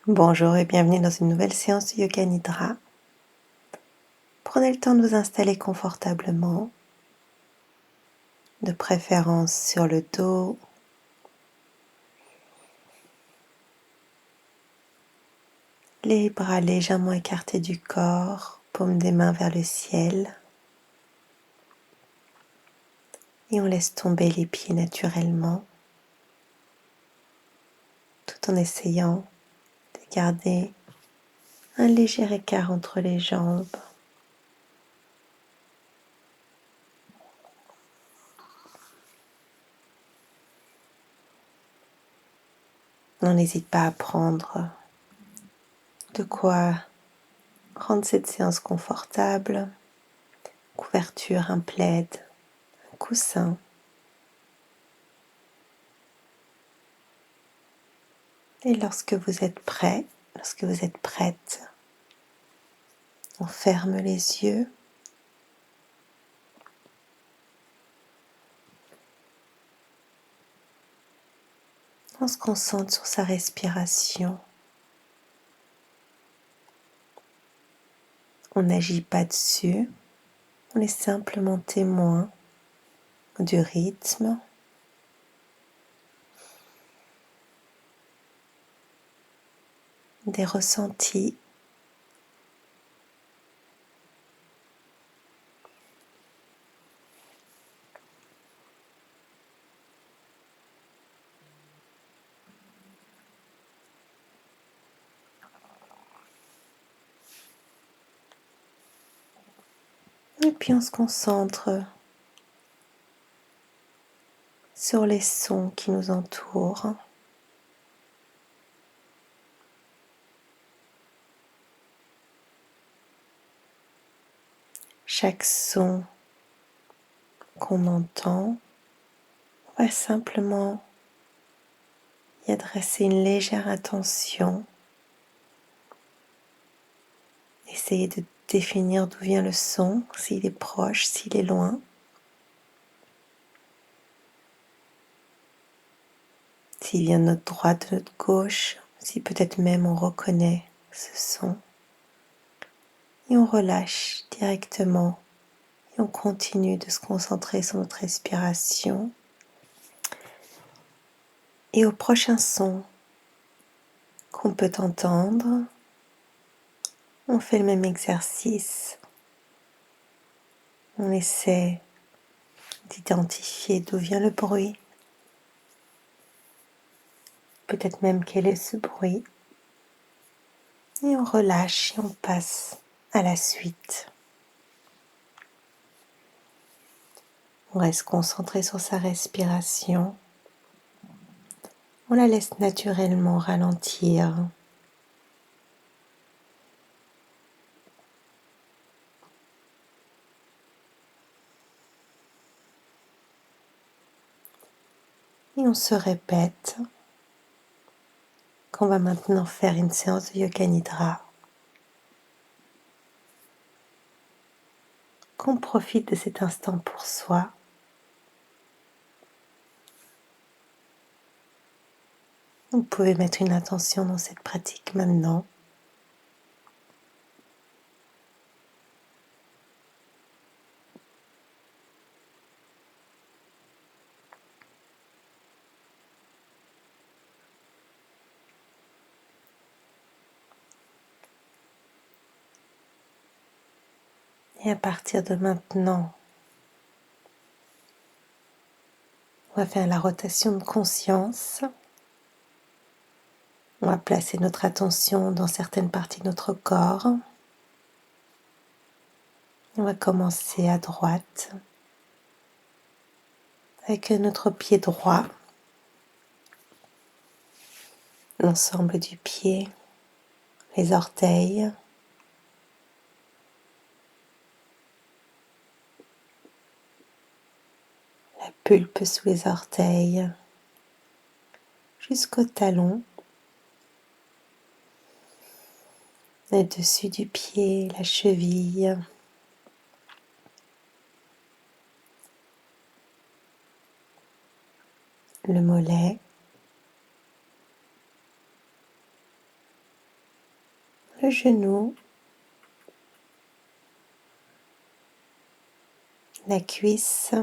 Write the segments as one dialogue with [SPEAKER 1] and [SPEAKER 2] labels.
[SPEAKER 1] Bonjour et bienvenue dans une nouvelle séance de Yoga Nidra. Prenez le temps de vous installer confortablement, de préférence sur le dos. Les bras légèrement écartés du corps, paume des mains vers le ciel. Et on laisse tomber les pieds naturellement, tout en essayant de garder un léger écart entre les jambes. On n'hésite pas à prendre de quoi rendre cette séance confortable. Couverture, un plaid, un coussin. Et lorsque vous êtes prêt, lorsque vous êtes prête, on ferme les yeux. On se concentre sur sa respiration. On n'agit pas dessus, on est simplement témoin du rythme, des ressentis. Et puis on se concentre sur les sons qui nous entourent. Chaque son qu'on entend, on va simplement y adresser une légère attention. Essayez de définir d'où vient le son, s'il est proche, s'il est loin. S'il vient de notre droite, de notre gauche, si peut-être même on reconnaît ce son. Et on relâche directement et on continue de se concentrer sur notre respiration. Et au prochain son qu'on peut entendre, on fait le même exercice. On essaie d'identifier d'où vient le bruit, peut-être même quel est ce bruit. Et on relâche et on passe à la suite. On reste concentré sur sa respiration. On la laisse naturellement ralentir. Et on se répète qu'on va maintenant faire une séance de Yoga Nidra. Qu'on profite de cet instant pour soi. Vous pouvez mettre une intention dans cette pratique maintenant. Et à partir de maintenant, on va faire la rotation de conscience. On va placer notre attention dans certaines parties de notre corps. On va commencer à droite avec notre pied droit, l'ensemble du pied, les orteils, la pulpe sous les orteils, jusqu'au talon, le dessus du pied, la cheville, le mollet, le genou, la cuisse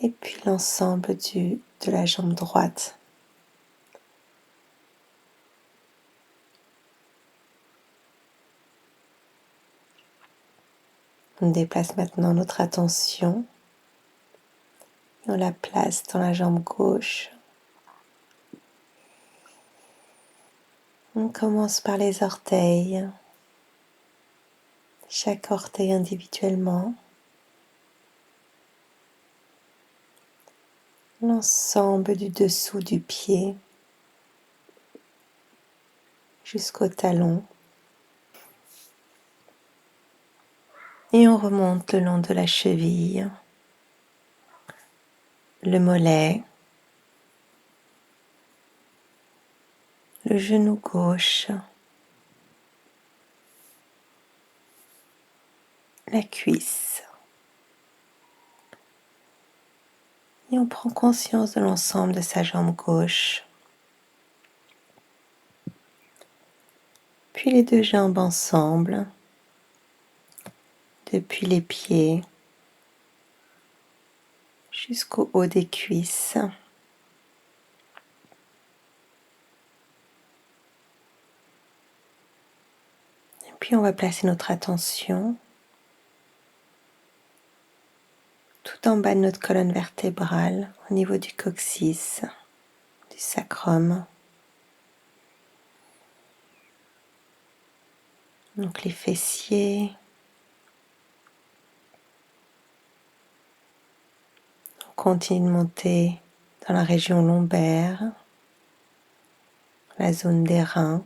[SPEAKER 1] et puis l'ensemble de la jambe droite. On déplace maintenant notre attention et on la place dans la jambe gauche. On commence par les orteils, chaque orteil individuellement, l'ensemble du dessous du pied jusqu'au talon. Et on remonte le long de la cheville, le mollet, le genou gauche, la cuisse. Et on prend conscience de l'ensemble de sa jambe gauche. Puis les deux jambes ensemble, depuis les pieds jusqu'au haut des cuisses. Et puis on va placer notre attention tout en bas de notre colonne vertébrale, au niveau du coccyx, du sacrum. Donc les fessiers. On continue de monter dans la région lombaire, la zone des reins.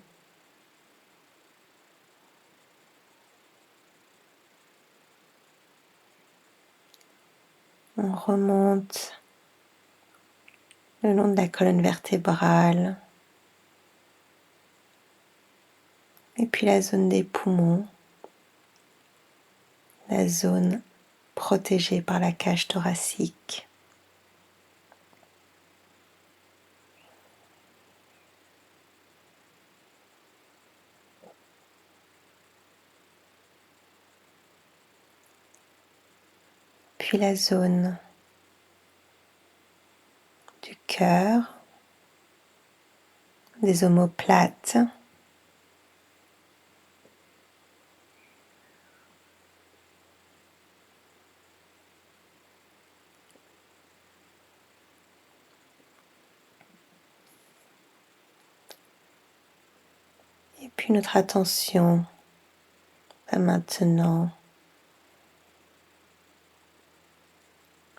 [SPEAKER 1] On remonte le long de la colonne vertébrale et puis la zone des poumons, la zone protégée par la cage thoracique. Puis la zone du cœur, des omoplates, et puis notre attention va maintenant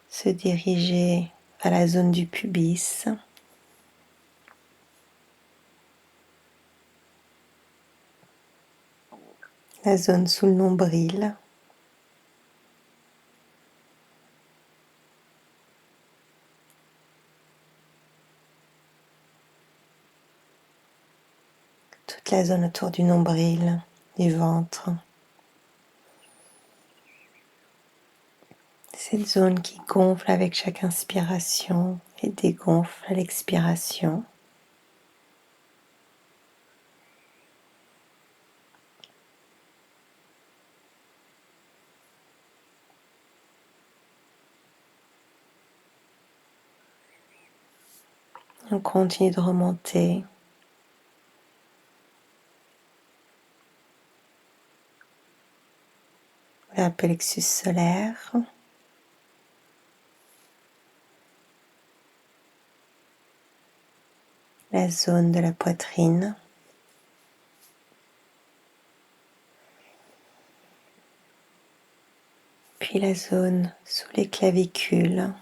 [SPEAKER 1] se diriger vers la zone du pubis, la zone sous le nombril, toute la zone autour du nombril, du ventre. Cette zone qui gonfle avec chaque inspiration et dégonfle à l'expiration. On continue de remonter vers le plexus solaire, la zone de la poitrine, puis la zone sous les clavicules,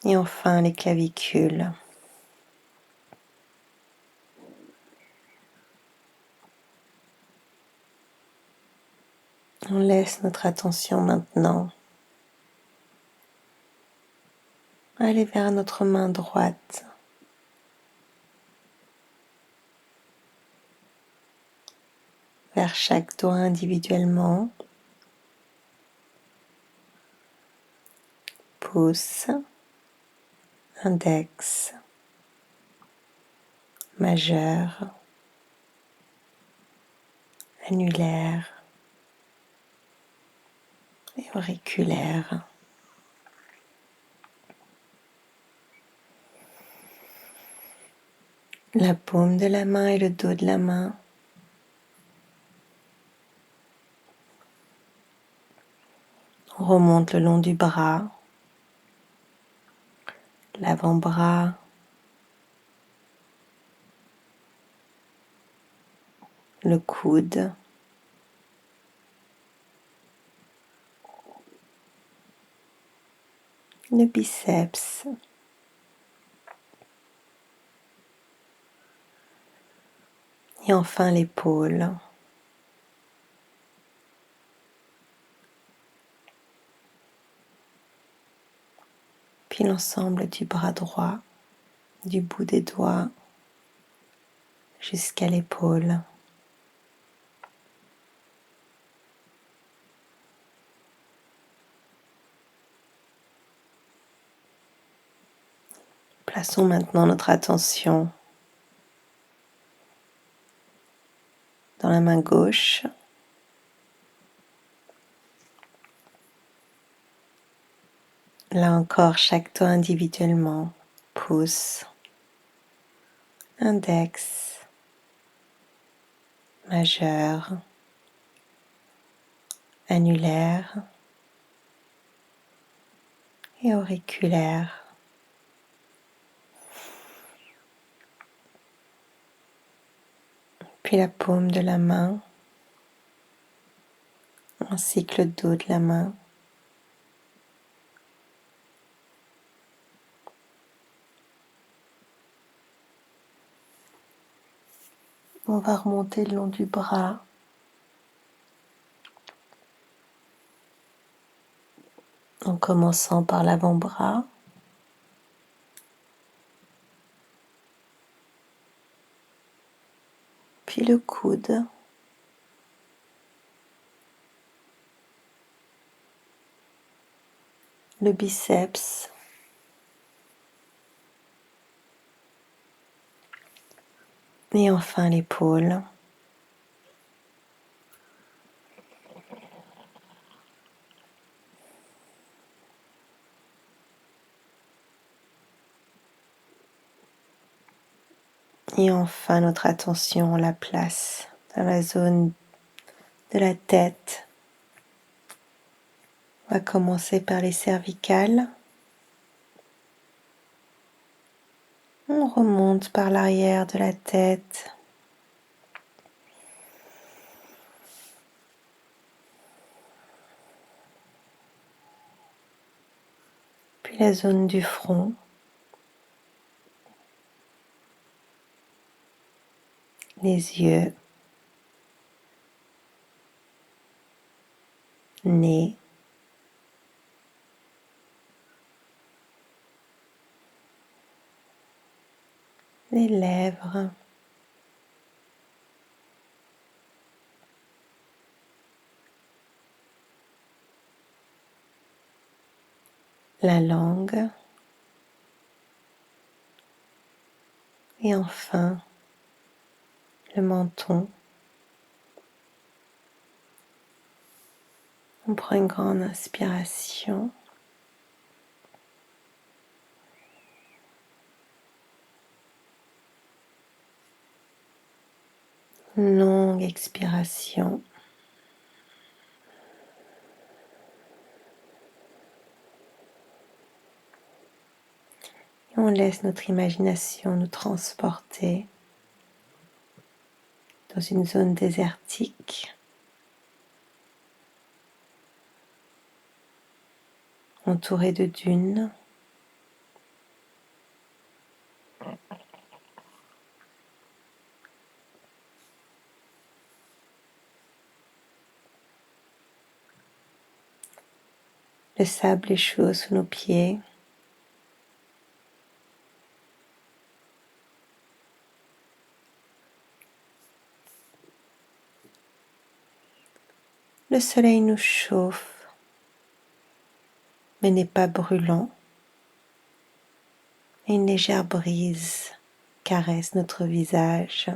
[SPEAKER 1] et enfin les clavicules. On laisse notre attention maintenant aller vers notre main droite, par chaque doigt individuellement. Pouce, index, majeur, annulaire et auriculaire. La paume de la main et le dos de la main. On remonte le long du bras, l'avant-bras, le coude, le biceps, et enfin l'épaule. Puis l'ensemble du bras droit, du bout des doigts jusqu'à l'épaule. Plaçons maintenant notre attention dans la main gauche. Là encore, chaque doigt individuellement. Pouce, index, majeur, annulaire et auriculaire. Puis la paume de la main, ainsi que le dos de la main. On va remonter le long du bras, en commençant par l'avant-bras, puis le coude, le biceps, et enfin l'épaule. Et enfin notre attention, on la place dans la zone de la tête. On va commencer par les cervicales. On remonte par l'arrière de la tête. Puis la zone du front. Les yeux. Nez. Les lèvres. La langue. Et enfin, le menton. On prend une grande inspiration. Une longue expiration. Et on laisse notre imagination nous transporter dans une zone désertique, entourée de dunes. Le sable est chaud sous nos pieds. Le soleil nous chauffe, mais n'est pas brûlant, et une légère brise caresse notre visage.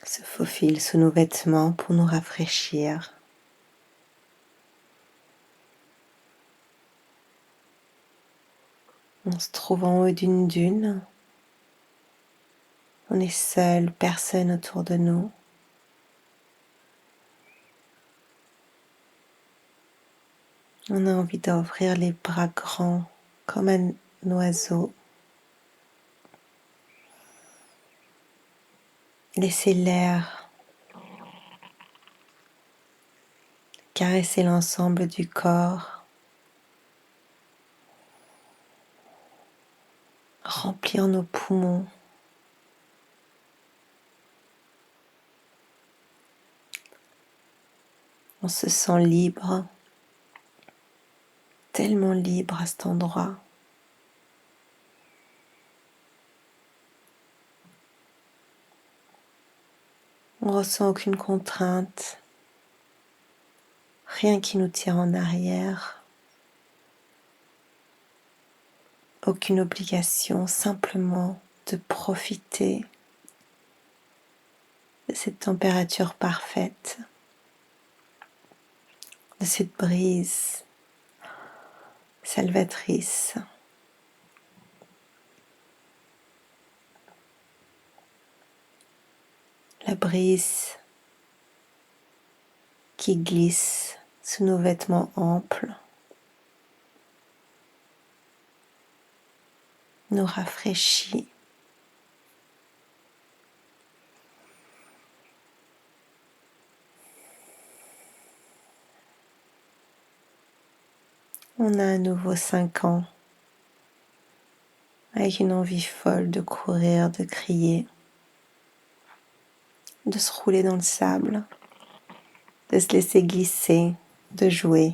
[SPEAKER 1] Se faufile sous nos vêtements pour nous rafraîchir. On se trouve en haut d'une dune. On est seul, personne autour de nous. On a envie d'ouvrir les bras grands comme un oiseau. Laisser l'air caresser l'ensemble du corps. Remplir nos poumons. On se sent libre, tellement libre à cet endroit. On ressent aucune contrainte, rien qui nous tire en arrière, aucune obligation, simplement de profiter de cette température parfaite, de cette brise salvatrice. La brise qui glisse sous nos vêtements amples, nous rafraîchit. On a à nouveau 5 ans, avec une envie folle de courir, de crier, de se rouler dans le sable, de se laisser glisser, de jouer.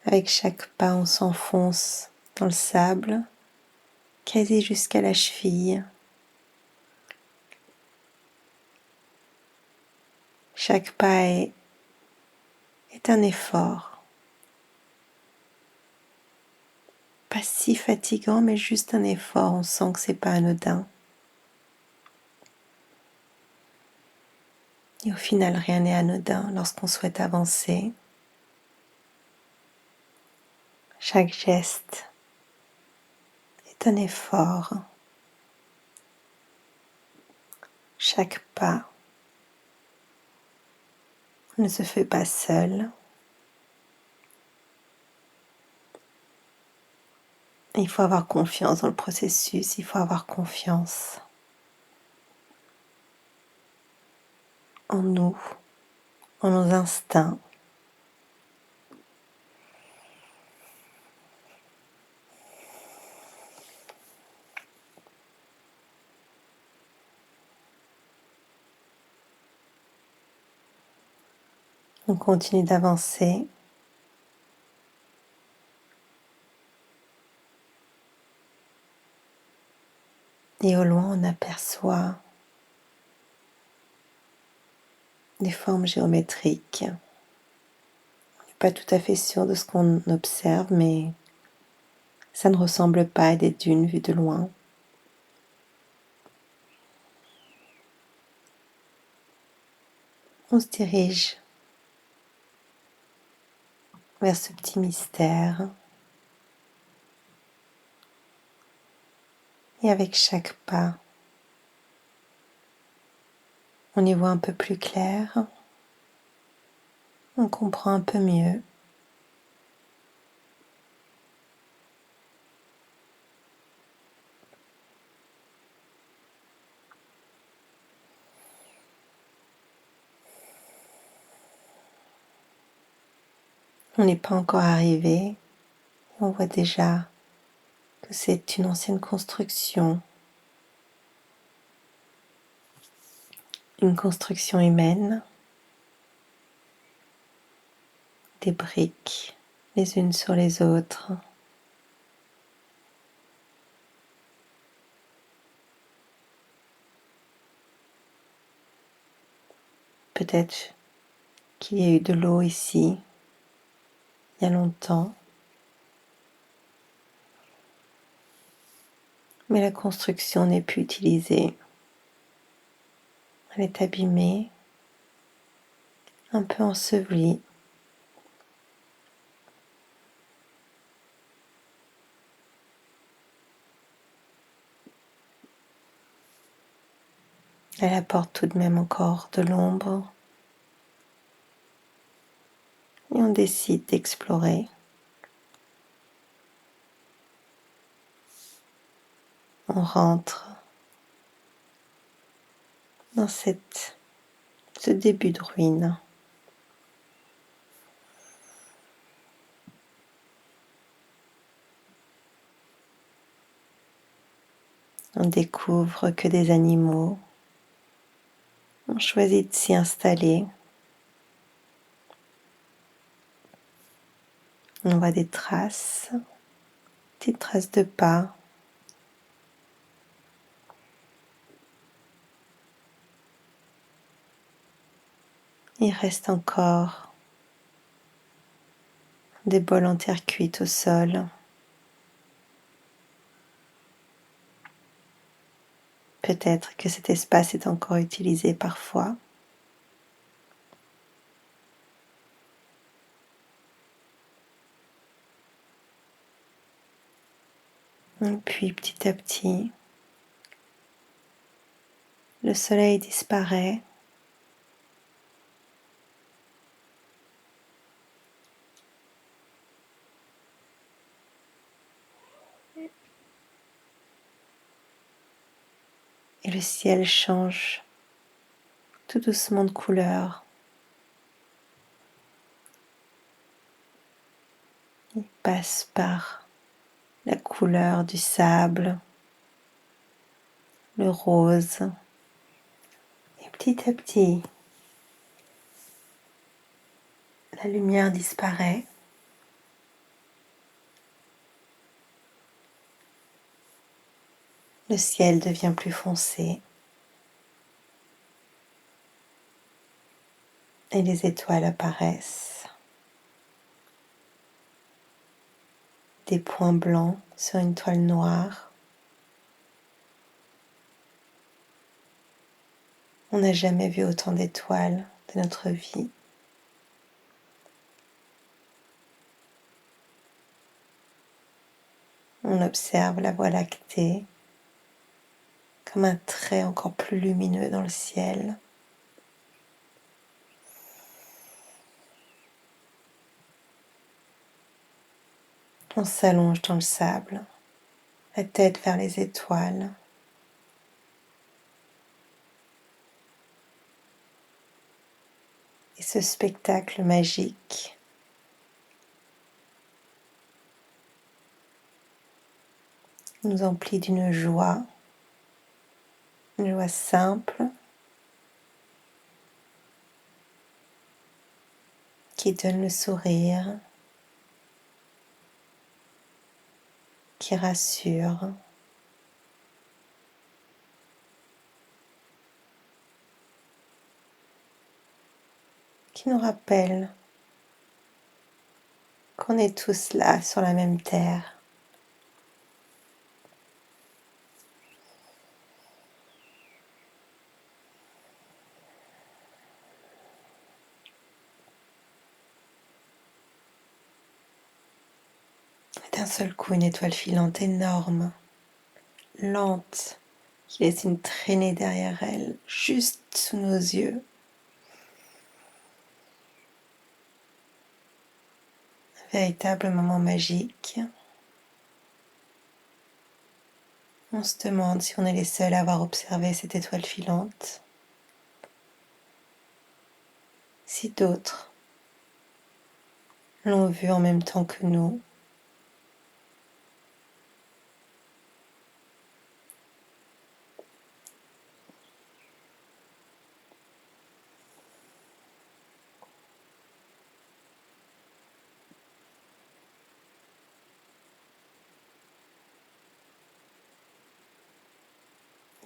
[SPEAKER 1] Avec chaque pas, on s'enfonce dans le sable, quasi jusqu'à la cheville. Chaque pas est un effort. Pas si fatigant, mais juste un effort. On sent que c'est pas anodin. Et au final, rien n'est anodin lorsqu'on souhaite avancer. Chaque geste est un effort. Chaque pas ne se fait pas seul. Il faut avoir confiance dans le processus, il faut avoir confiance en nous, en nos instincts. On continue d'avancer. Et au loin, on aperçoit des formes géométriques. On n'est pas tout à fait sûr de ce qu'on observe, mais ça ne ressemble pas à des dunes vues de loin. On se dirige vers ce petit mystère. Et avec chaque pas, on y voit un peu plus clair. On comprend un peu mieux. On n'est pas encore arrivé. On voit déjà que c'est une ancienne construction, une construction humaine. des briques les unes sur les autres. Peut-être qu'il y a eu de l'eau ici il y a longtemps, mais la construction n'est plus utilisée. Elle est abîmée, un peu ensevelie. Elle apporte tout de même encore de l'ombre. Et on décide d'explorer. On rentre dans ce début de ruine. On découvre que des animaux ont choisi de s'y installer. On voit des traces, petites traces de pas. Il reste encore des bols en terre cuite au sol. Peut-être que cet espace est encore utilisé parfois. Et puis petit à petit, le soleil disparaît. Et le ciel change tout doucement de couleur. Il passe par la couleur du sable, le rose. Et petit à petit, la lumière disparaît. Le ciel devient plus foncé. Et les étoiles apparaissent. Des points blancs sur une toile noire. On n'a jamais vu autant d'étoiles de notre vie. On observe la Voie lactée comme un trait encore plus lumineux dans le ciel. On s'allonge dans le sable, la tête vers les étoiles. Et ce spectacle magique nous emplit d'une joie, une joie simple qui donne le sourire, qui rassure. Qui nous rappelle qu'on est tous là sur la même terre. D'un seul coup, une étoile filante énorme, lente, qui laisse une traînée derrière elle, juste sous nos yeux. Un véritable moment magique. On se demande si on est les seuls à avoir observé cette étoile filante. Si d'autres l'ont vue en même temps que nous.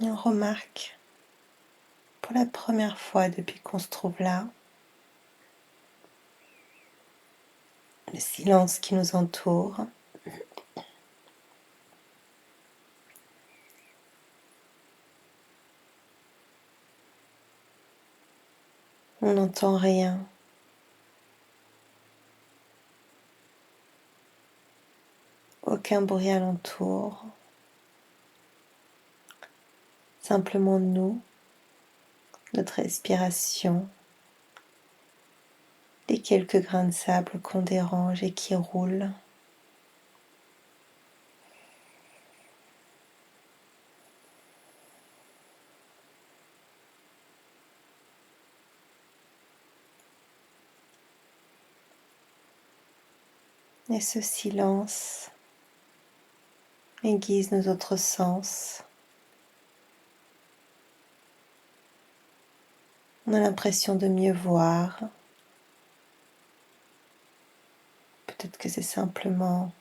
[SPEAKER 1] Et on remarque, pour la première fois depuis qu'on se trouve là, le silence qui nous entoure. On n'entend rien. Aucun bruit alentour. Simplement nous, notre respiration, les quelques grains de sable qu'on dérange et qui roulent. Et ce silence aiguise nos autres sens. On a l'impression de mieux voir. Peut-être que c'est simplement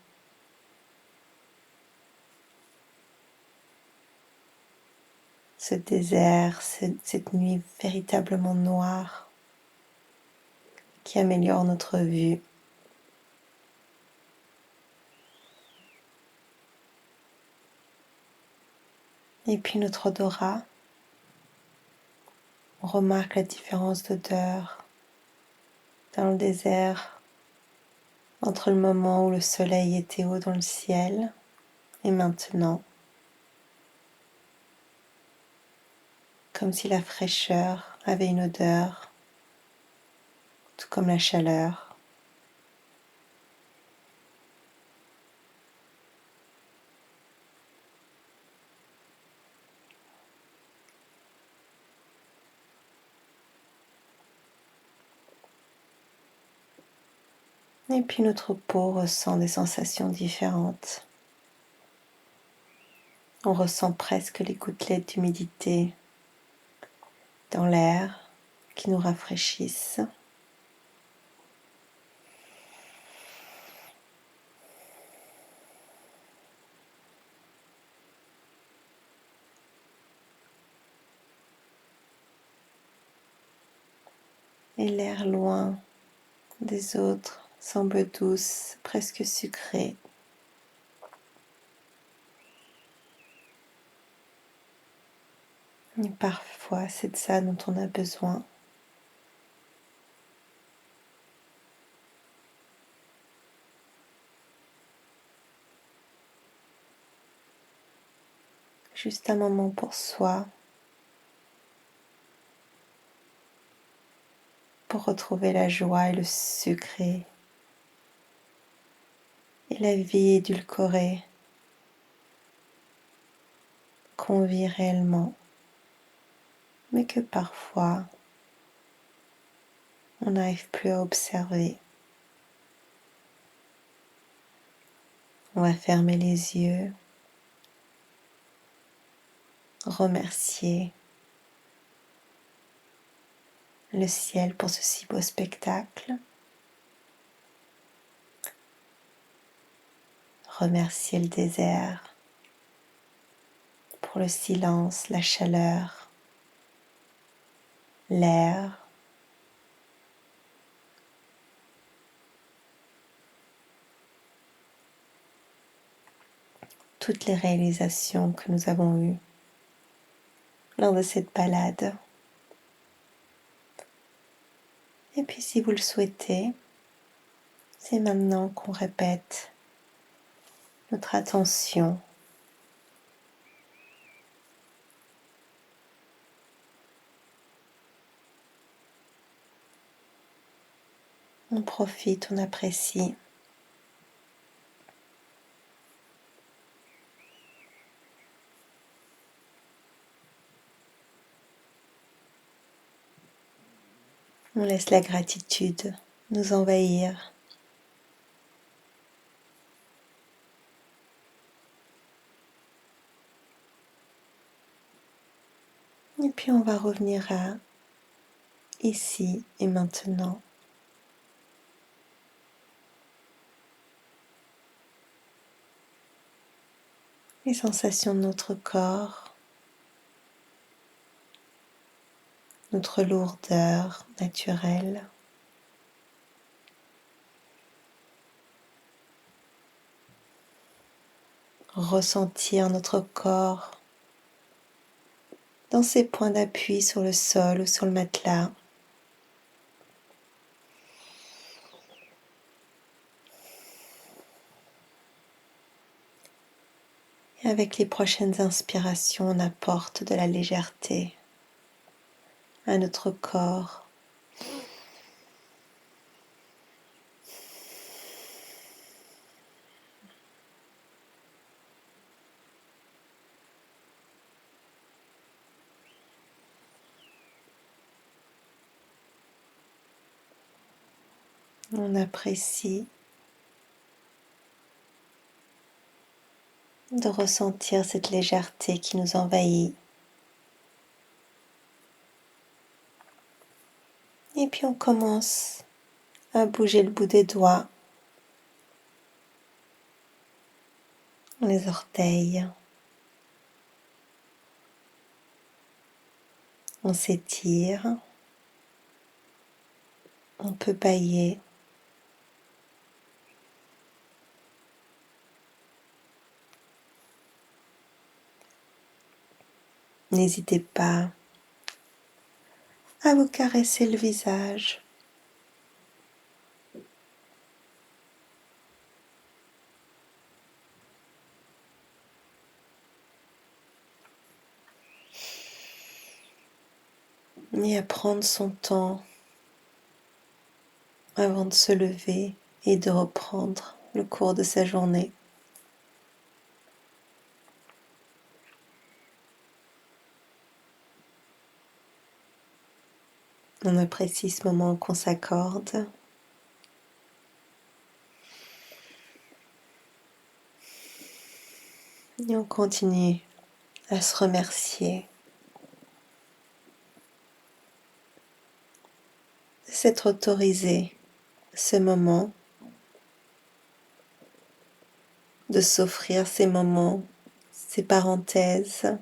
[SPEAKER 1] ce désert, cette nuit véritablement noire qui améliore notre vue. Et puis notre odorat, on remarque la différence d'odeur dans le désert entre le moment où le soleil était haut dans le ciel et maintenant, comme si la fraîcheur avait une odeur, tout comme la chaleur. Et puis notre peau ressent des sensations différentes. On ressent presque les gouttelettes d'humidité dans l'air qui nous rafraîchissent. Et l'air loin des autres semble douce, presque sucrée. Et parfois, c'est de ça dont on a besoin. Juste un moment pour soi, pour retrouver la joie et le sucré et la vie édulcorée qu'on vit réellement, mais que parfois on n'arrive plus à observer. On va fermer les yeux, remercier le ciel pour ce si beau spectacle, remercier le désert pour le silence, la chaleur, l'air, toutes les réalisations que nous avons eues lors de cette balade. Et puis si vous le souhaitez, c'est maintenant qu'on répète notre attention. On profite, on apprécie. On laisse la gratitude nous envahir. Et puis on va revenir à ici et maintenant. Les sensations de notre corps, notre lourdeur naturelle. Ressentir notre corps dans ses points d'appui sur le sol ou sur le matelas. Et avec les prochaines inspirations, on apporte de la légèreté à notre corps. On apprécie de ressentir cette légèreté qui nous envahit. Et puis on commence à bouger le bout des doigts, les orteils. On s'étire, on peut bâiller. N'hésitez pas à vous caresser le visage. Et à prendre son temps avant de se lever et de reprendre le cours de sa journée. On apprécie ce moment qu'on s'accorde. Et on continue à se remercier de s'être autorisé ce moment, de s'offrir ces moments, ces parenthèses.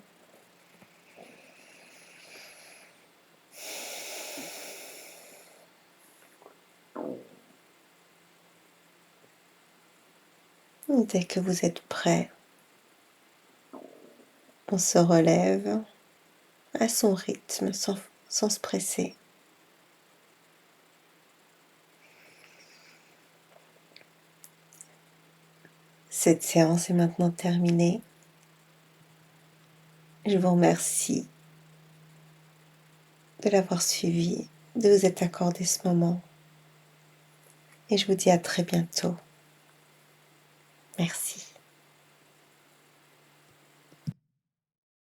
[SPEAKER 1] Dès que vous êtes prêt, on se relève à son rythme sans se presser. Cette séance est maintenant terminée. Je vous remercie de l'avoir suivi, de vous être accordé ce moment. Et je vous dis à très bientôt. Merci.